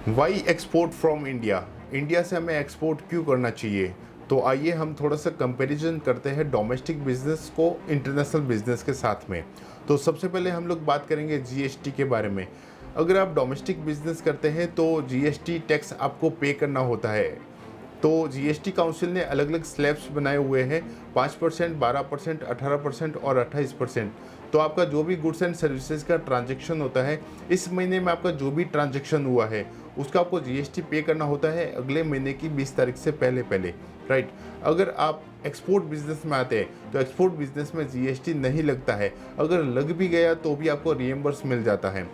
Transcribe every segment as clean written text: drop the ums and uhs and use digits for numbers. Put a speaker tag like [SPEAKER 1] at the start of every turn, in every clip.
[SPEAKER 1] Y export from India. India से हमें export क्यों करना चाहिए? तो आइए हम थोड़ा सा कंपैरिजन करते हैं डोमेस्टिक बिजनेस को इंटरनेशनल बिजनेस के साथ में। तो सबसे पहले हम लोग बात करेंगे जीएसटी के बारे में। अगर आप डोमेस्टिक बिजनेस करते हैं तो जीएसटी टैक्स आपको पे करना होता है। तो जीएसटी काउंसिल ने अलग अलग स्लैब्स बनाए हुए हैं, 5%, 12%, 18% और 28%। तो आपका जो भी गुड्स एंड सर्विसेज का ट्रांजैक्शन होता है, इस महीने में आपका जो भी ट्रांजैक्शन हुआ है उसका आपको जीएसटी पे करना होता है अगले महीने की 20 तारीख से पहले पहले, राइट। अगर आप एक्सपोर्ट बिजनेस में आते हैं तो एक्सपोर्ट बिजनेस में जीएसटी नहीं लगता है, अगर लग भी गया तो भी आपको रिएम्बर्स मिल जाता है।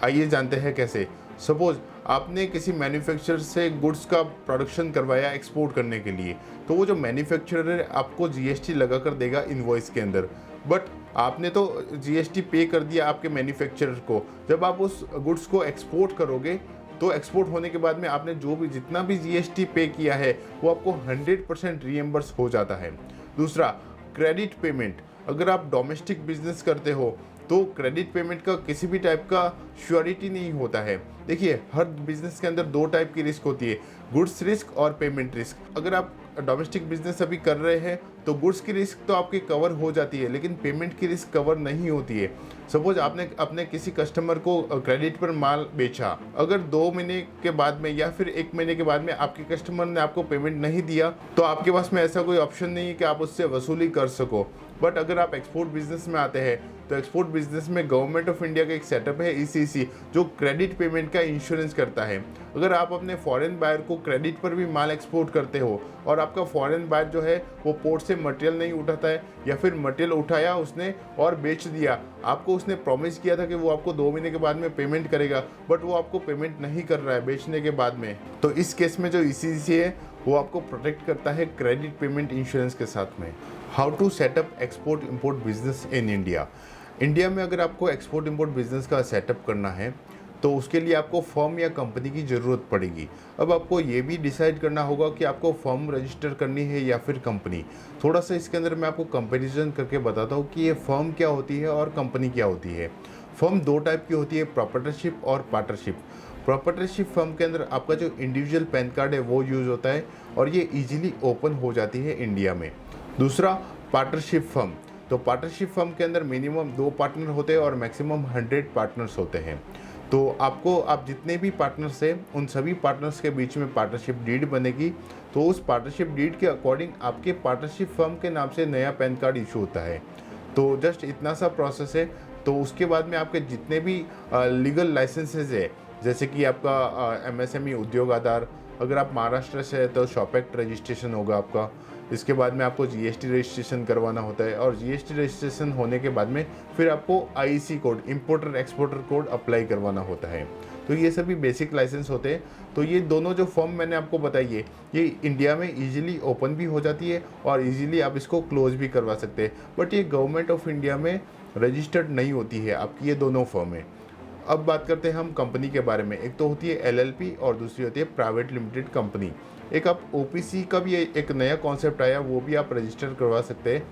[SPEAKER 1] आइए जानते हैं कैसे। सपोज आपने किसी मैन्युफैक्चरर से गुड्स का प्रोडक्शन करवाया एक्सपोर्ट करने के लिए, तो वो जो मैन्युफैक्चरर है आपको जीएसटी लगा कर देगा इनवॉइस के अंदर। बट आपने तो जीएसटी पे कर दिया आपके मैन्युफैक्चरर को। जब आप उस गुड्स को एक्सपोर्ट करोगे तो एक्सपोर्ट होने के बाद में आपने जो भी जितना भी जीएसटी पे किया है वो आपको 100% रीएम्बर्स हो जाता है। दूसरा, क्रेडिट पेमेंट। अगर आप डोमेस्टिक बिजनेस करते हो तो क्रेडिट पेमेंट का किसी भी टाइप का श्योरिटी नहीं होता है। देखिए, हर बिजनेस के अंदर दो टाइप की रिस्क होती है, गुड्स रिस्क और पेमेंट रिस्क। अगर आप डोमेस्टिक बिजनेस अभी कर रहे हैं तो गुड्स की रिस्क तो आपकी कवर हो जाती है, लेकिन पेमेंट की रिस्क कवर नहीं होती है। सपोज आपने अपने किसी कस्टमर को क्रेडिट पर माल बेचा, अगर 2 महीने के बाद में या फिर 1 महीने के बाद में आपके कस्टमर ने आपको पेमेंट नहीं दिया तो आपके पास में ऐसा कोई ऑप्शन नहीं है कि आप उससे वसूली कर सको। बट अगर आप एक्सपोर्ट बिजनेस में आते हैं तो एक्सपोर्ट बिजनेस में गवर्नमेंट ऑफ इंडिया का एक सेटअप है ईसीसी, जो क्रेडिट पेमेंट का इंश्योरेंस करता है। अगर आप अपने फॉरेन बायर को क्रेडिट पर भी माल एक्सपोर्ट करते हो और आपका फॉरेन बायर जो है वो पोर्ट से मटेरियल नहीं उठाता है, या फिर मटेरियल उठाया उसने और बेच दिया, आपको उसने प्रॉमिस किया था कि वो आपको 2 महीने के बाद में पेमेंट करेगा, बट वो आपको पेमेंट नहीं कर रहा है बेचने के बाद में, तो इस केस में जो ईसीसी है वो आपको प्रोटेक्ट करता है क्रेडिट पेमेंट इंश्योरेंस के साथ में। How to set up export import business in India. India में अगर आपको एक्सपोर्ट इंपोर्ट बिजनेस का सेटअप करना है तो उसके लिए आपको फर्म या कंपनी की ज़रूरत पड़ेगी। अब आपको ये भी डिसाइड करना होगा कि आपको फर्म रजिस्टर करनी है या फिर कंपनी। थोड़ा सा इसके अंदर मैं आपको कंपैरिजन करके बताता हूँ कि ये फर्म क्या होती है और कंपनी क्या होती है। फर्म दो टाइप की होती है, प्रॉपर्टरशिप और पार्टनरशिप। प्रॉपर्टरशिप फर्म के अंदर आपका जो इंडिविजुअल पैन कार्ड है वो यूज़ होता है और ये ईजिली ओपन हो जाती है इंडिया में। दूसरा, पार्टनरशिप फर्म। तो पार्टनरशिप फर्म के अंदर मिनिमम 2 पार्टनर होते हैं और मैक्सिमम 100 पार्टनर्स होते हैं। तो आप जितने भी पार्टनर्स हैं उन सभी पार्टनर्स के बीच में पार्टनरशिप डीड बनेगी। तो उस पार्टनरशिप डीड के अकॉर्डिंग आपके पार्टनरशिप फर्म के नाम से नया पैन कार्ड इशू होता है। तो जस्ट इतना सा प्रोसेस है। तो उसके बाद में आपके जितने भी लीगल लाइसेंसेज है, जैसे कि आपका एमएसएमई उद्योग आधार, अगर आप महाराष्ट्र से है तो शॉप एक्ट रजिस्ट्रेशन होगा आपका। इसके बाद में आपको जीएसटी रजिस्ट्रेशन करवाना होता है और जीएसटी रजिस्ट्रेशन होने के बाद में फिर आपको IC code, importer exporter code apply करवाना होता है। तो ये सभी बेसिक लाइसेंस होते हैं। तो ये दोनों जो फॉर्म मैंने आपको बताई है ये इंडिया में इजीली ओपन भी हो जाती है और इजीली आप इसको क्लोज भी करवा सकते हैं। बट ये गवर्नमेंट ऑफ इंडिया में रजिस्टर्ड नहीं होती है आपकी ये दोनों फर्में। अब बात करते हैं हम कंपनी के बारे में। एक तो होती है एलएलपी और दूसरी होती है प्राइवेट लिमिटेड कंपनी। एक आप ओपीसी का भी एक नया कॉन्सेप्ट आया, वो भी आप रजिस्टर करवा सकते हैं।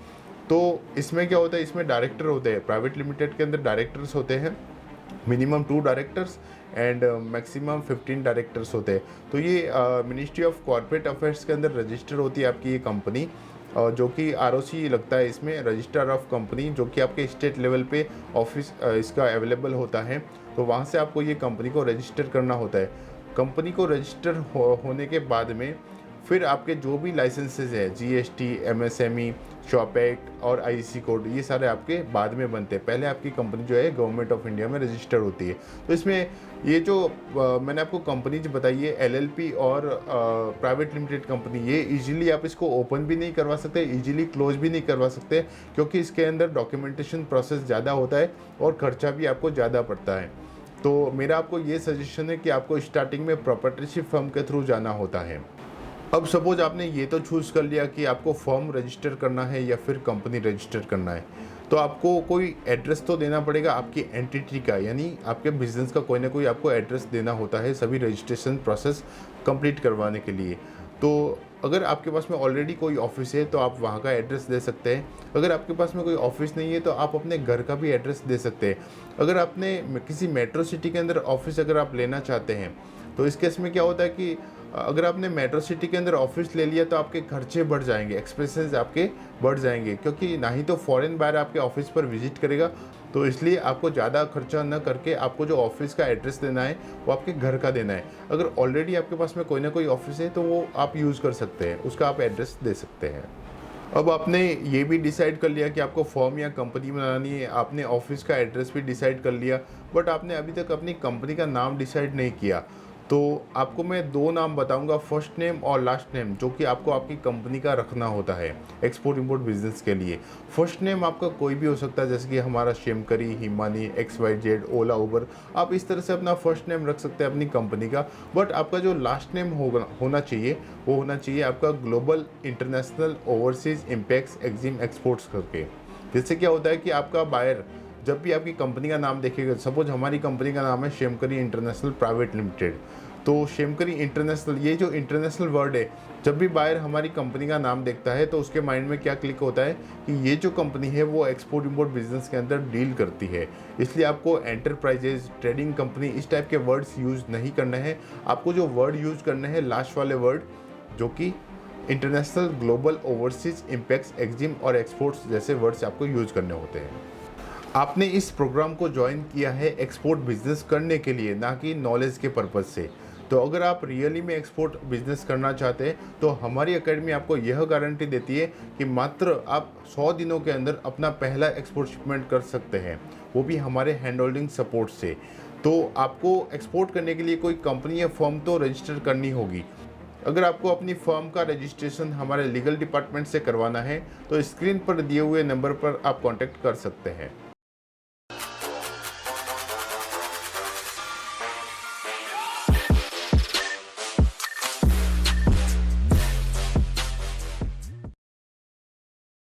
[SPEAKER 1] तो इसमें क्या होता है, इसमें डायरेक्टर होते हैं। प्राइवेट लिमिटेड के अंदर डायरेक्टर्स होते हैं, minimum 2 directors and maximum 15 directors होते हैं। तो ये मिनिस्ट्री ऑफ कॉर्पोरेट अफेयर्स के अंदर रजिस्टर होती है आपकी ये कंपनी, जो कि आरओसी लगता है इसमें, रजिस्ट्रार ऑफ कंपनी, जो कि आपके स्टेट लेवल पे ऑफिस इसका अवेलेबल होता है। तो वहाँ से आपको ये कंपनी को रजिस्टर करना होता है। कंपनी को रजिस्टर होने के बाद में फिर आपके जो भी लाइसेंसेज है, जीएसटी, एमएसएमई, शॉप एक्ट और आईसी कोड, ये सारे आपके बाद में बनते हैं। पहले आपकी कंपनी जो है गवर्नमेंट ऑफ इंडिया में रजिस्टर होती है। तो इसमें ये जो मैंने आपको कंपनीज बताई है एलएलपी और प्राइवेट लिमिटेड कंपनी, ये इजीली आप इसको ओपन भी नहीं करवा सकते, इजीली क्लोज भी नहीं करवा सकते, क्योंकि इसके अंदर डॉक्यूमेंटेशन प्रोसेस ज़्यादा होता है और खर्चा भी आपको ज़्यादा पड़ता है। तो मेरा आपको ये सजेशन है कि आपको स्टार्टिंग में प्रॉपर्टरशिप फर्म के थ्रू जाना होता है। अब सपोज आपने ये तो चूज़ कर लिया कि आपको फर्म रजिस्टर करना है या फिर कंपनी रजिस्टर करना है, तो आपको कोई एड्रेस तो देना पड़ेगा आपकी एंटिटी का, यानी आपके बिजनेस का कोई ना कोई आपको एड्रेस देना होता है सभी रजिस्ट्रेशन प्रोसेस कंप्लीट करवाने के लिए। तो अगर आपके पास में ऑलरेडी कोई ऑफिस है तो आप वहाँ का एड्रेस दे सकते हैं। अगर आपके पास में कोई ऑफिस नहीं है तो आप अपने घर का भी एड्रेस दे सकते हैं। अगर आपने किसी मेट्रो सिटी के अंदर ऑफिस अगर आप लेना चाहते हैं तो इस केस में क्या होता है कि अगर आपने मेट्रो सिटी के अंदर ऑफिस ले लिया तो आपके खर्चे बढ़ जाएंगे, एक्सपेंसेस आपके बढ़ जाएंगे, क्योंकि ना ही तो फॉरेन बायर आपके ऑफिस पर विजिट करेगा। तो इसलिए आपको ज़्यादा खर्चा न करके आपको जो ऑफिस का एड्रेस देना है वो आपके घर का देना है। अगर ऑलरेडी आपके पास में कोई ना कोई ऑफिस है तो वो आप यूज़ कर सकते हैं, उसका आप एड्रेस दे सकते हैं। अब आपने ये भी डिसाइड कर लिया कि आपको फर्म या कंपनी बनानी है, आपने ऑफिस का एड्रेस भी डिसाइड कर लिया, बट आपने अभी तक अपनी कंपनी का नाम डिसाइड नहीं किया। तो आपको मैं 2 नाम बताऊंगा, फर्स्ट नेम और लास्ट नेम, जो कि आपको आपकी कंपनी का रखना होता है एक्सपोर्ट इंपोर्ट बिजनेस के लिए। फर्स्ट नेम आपका कोई भी हो सकता है, जैसे कि हमारा शेमकरी, हिमानी, XYZ, ओला, उबर, आप इस तरह से अपना फर्स्ट नेम रख सकते हैं अपनी कंपनी का। बट आपका जो लास्ट नेम होना चाहिए वो होना चाहिए आपका global international overseas impacts EXIM exports करके। जिससे क्या होता है कि आपका बायर जब भी आपकी कंपनी का नाम देखेगा, सपोज हमारी कंपनी का नाम है शेमकरी इंटरनेशनल प्राइवेट लिमिटेड, तो शेमकरी इंटरनेशनल, ये जो इंटरनेशनल वर्ड है, जब भी बायर हमारी कंपनी का नाम देखता है तो उसके माइंड में क्या क्लिक होता है कि ये जो कंपनी है वो एक्सपोर्ट इंपोर्ट बिजनेस के अंदर डील करती है। इसलिए आपको एंटरप्राइजेज, ट्रेडिंग कंपनी, इस टाइप के वर्ड्स यूज़ नहीं करने हैं। आपको जो वर्ड यूज़ करने हैं लास्ट वाले वर्ड, जो कि international, global, overseas, impacts, Exim और एक्सपोर्ट्स जैसे वर्ड्स आपको यूज़ करने होते हैं। आपने इस प्रोग्राम को ज्वाइन किया है एक्सपोर्ट बिजनेस करने के लिए, ना कि नॉलेज के पर्पज़ से। तो अगर आप रियली में एक्सपोर्ट बिजनेस करना चाहते हैं तो हमारी एकेडमी आपको यह गारंटी देती है कि मात्र आप 100 दिनों के अंदर अपना पहला एक्सपोर्ट शिपमेंट कर सकते हैं, वो भी हमारे हैंड होल्डिंग सपोर्ट से। तो आपको एक्सपोर्ट करने के लिए कोई कंपनी या फर्म तो रजिस्टर करनी होगी। अगर आपको अपनी फर्म का रजिस्ट्रेशन हमारे लीगल डिपार्टमेंट से करवाना है तो स्क्रीन पर दिए हुए नंबर पर आप कांटेक्ट कर सकते हैं।